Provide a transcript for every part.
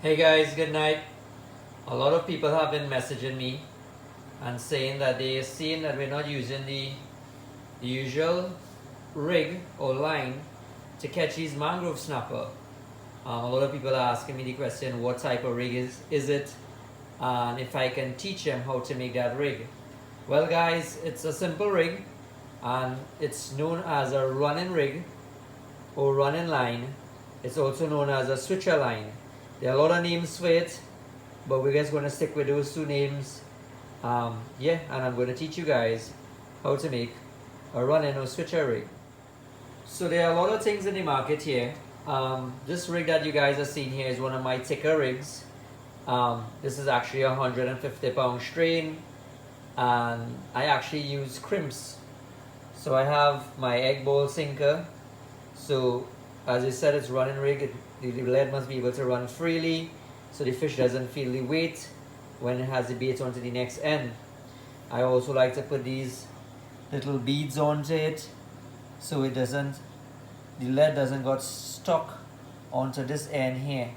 Hey guys, good night. A lot of people have been messaging me and saying that they are seeing that we're not using the usual rig or line to catch these mangrove snapper. A lot of people are asking me the question, what type of rig is it, and if I can teach them how to make that rig. Well guys, it's a simple rig and it's known as a running rig or running line. It's also known as a switcher line. There are a lot of names for it, but we're just going to stick with those two names. And I'm going to teach you guys how to make a running or switcher rig. So there are a lot of things in the market here. This rig that you guys are seeing here is one of my thicker rigs. This is actually a 150-pound strain, and I actually use crimps. So I have my egg ball sinker. So as I said, it's running rig. The lead must be able to run freely, so the fish doesn't feel the weight when it has the bait onto the next end. I also like to put these little beads onto it, so it doesn't, the lead doesn't get stuck onto this end here,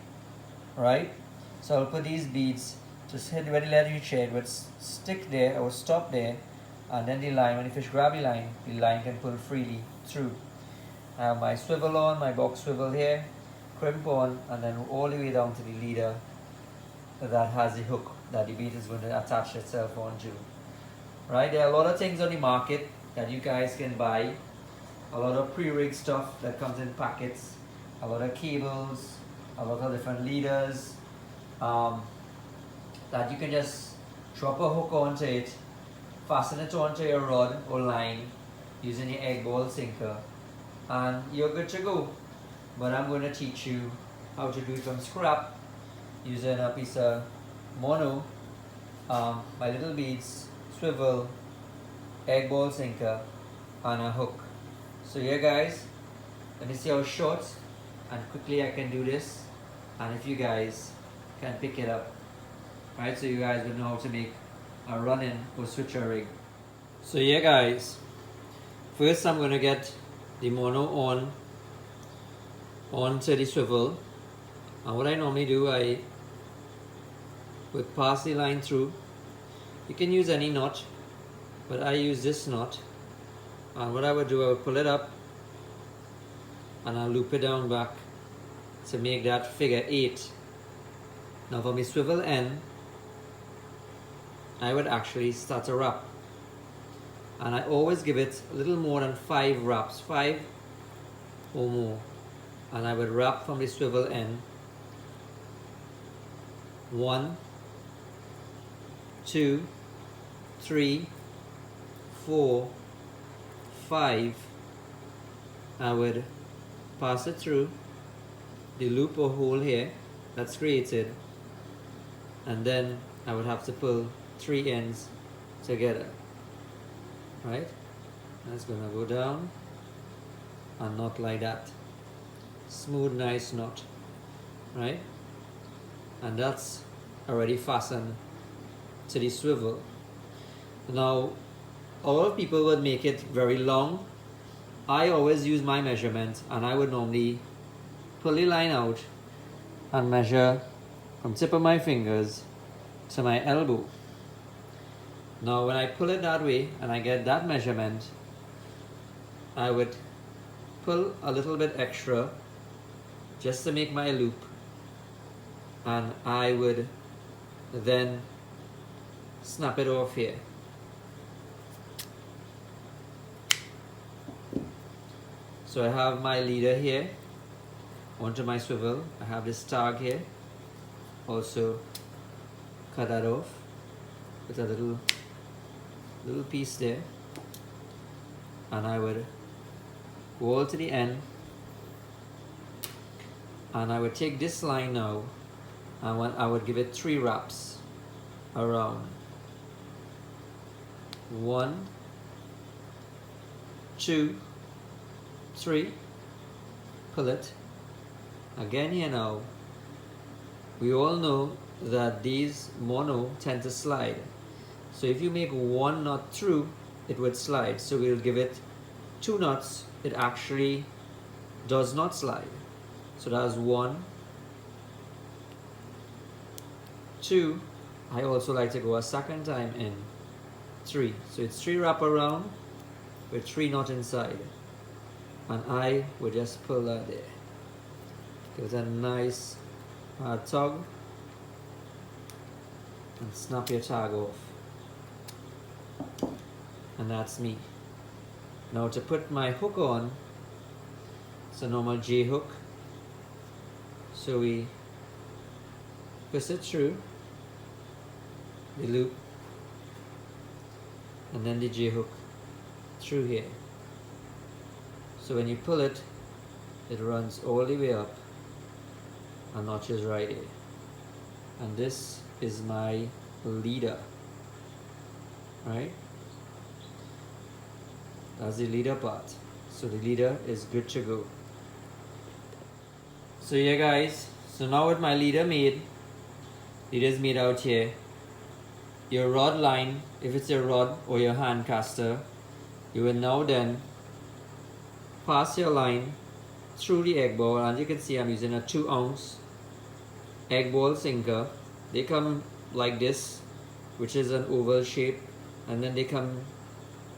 right? So I'll put these beads, just hit where the lead reach it, would stick there or stop there, and then the line, when the fish grab the line can pull freely through. I have my swivel on, my box swivel here, crimp on, and then all the way down to the leader that has the hook that the bait is going to attach itself onto. Right, there are a lot of things on the market that you guys can buy. A lot of pre-rig stuff that comes in packets, a lot of cables, a lot of different leaders that you can just drop a hook onto it, fasten it onto your rod or line using your egg ball sinker, and you're good to go. But I'm going to teach you how to do it from scrap using a piece of mono, my little beads, swivel, egg ball sinker, and a hook. So here guys, let me see how short and quickly I can do this, and if you guys can pick it up. Right, so you guys will know how to make a running or switcher rig. So yeah guys, first I'm going to get the mono onto the swivel, and what I normally do, I would pass the line through. You can use any knot, but I use this knot, and what I would do, I would pull it up and I'll loop it down back to make that figure 8. Now for my swivel end, I would actually start a wrap, and I always give it a little more than 5 wraps, 5 or more, and I would wrap from the swivel end. 1, 2, 3, 4, 5. I would pass it through the loop or hole here that's created, and then I would have to pull 3 ends together, right? That's gonna go down and knot like that. Smooth, nice knot, right? And that's already fastened to the swivel. Now, a lot of people would make it very long. I always use my measurement, and I would normally pull the line out and measure from tip of my fingers to my elbow. Now when I pull it that way and I get that measurement, I would pull a little bit extra just to make my loop, and I would then snap it off here. So I have my leader here onto my swivel. I have this tag here. Also cut that off with a little piece there, and I would go all to the end, and I would take this line now, and I would give it 3 wraps around. 1, 2, 3. Pull it again here. Now we all know that these mono tend to slide, so if you make 1 knot through, it would slide. So we'll give it 2 knots. It actually does not slide. So that's 1, 2, I also like to go a second time in 3. So it's 3 wrap around with 3 knot inside, and I would just pull that there. Give it a nice hard tug and snap your tag off, and that's me. Now to put my hook on, it's a normal J hook, so we twist it through the loop and then the J hook through here. So when you pull it, it runs all the way up and notches right here. And this is my leader, right? That's the leader part. So the leader is good to go. So yeah guys, so now with my leader made, it is made out here. Your rod line, if it's your rod or your hand caster, you will now then pass your line through the egg ball. And you can see I'm using a 2 ounce egg ball sinker. They come like this, which is an oval shape, and then they come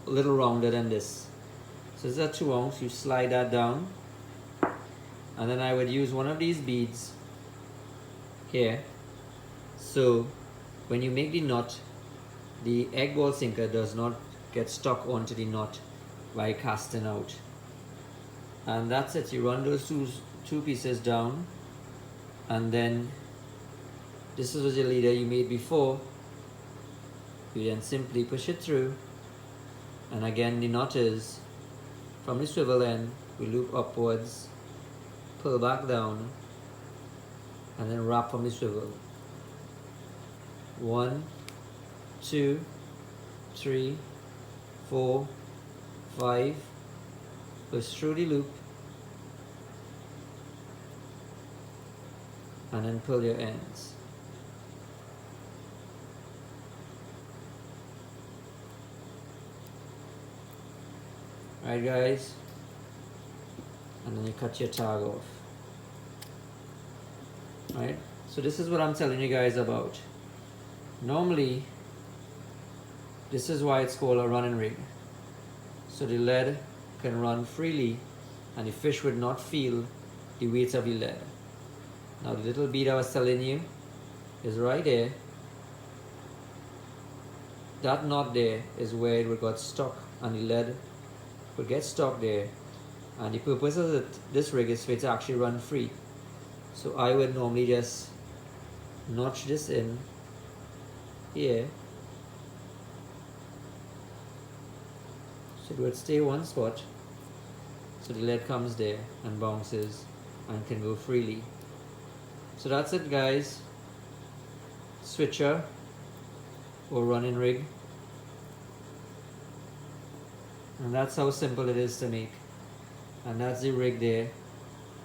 a little rounder than this. So this is a 2 ounce, you slide that down, and then I would use one of these beads here. So when you make the knot, the egg ball sinker does not get stuck onto the knot by casting out. And that's it. You run those two pieces down, and then this was your leader you made before. You then simply push it through, and again the knot is from the swivel end, we loop upwards, pull back down, and then wrap from the swivel. 1, 2, 3, 4, 5, push through the loop, and then pull your ends. Right guys, and then you cut your tag off. Right, so this is what I'm telling you guys about. Normally, this is why it's called a running rig. So the lead can run freely and the fish would not feel the weight of the lead. Now the little bead I was telling you is right there. That knot there is where it would got stuck, and the lead would get stuck there. And the purpose of this rig is for it to actually run free. So I would normally just notch this in here, so it would stay one spot, so the lead comes there and bounces and can go freely. So that's it guys, switcher or running rig, and that's how simple it is to make. And that's the rig there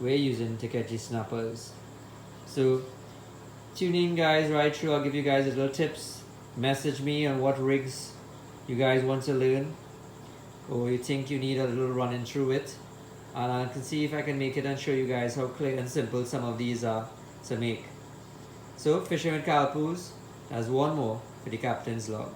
we're using to catch these snappers. So tune in guys right through. I'll give you guys little tips. Message me on what rigs you guys want to learn, or you think you need a little running through it, and I can see if I can make it and show you guys how clear and simple some of these are to make. So fishing with Kalpoos, there's one more for the captain's log.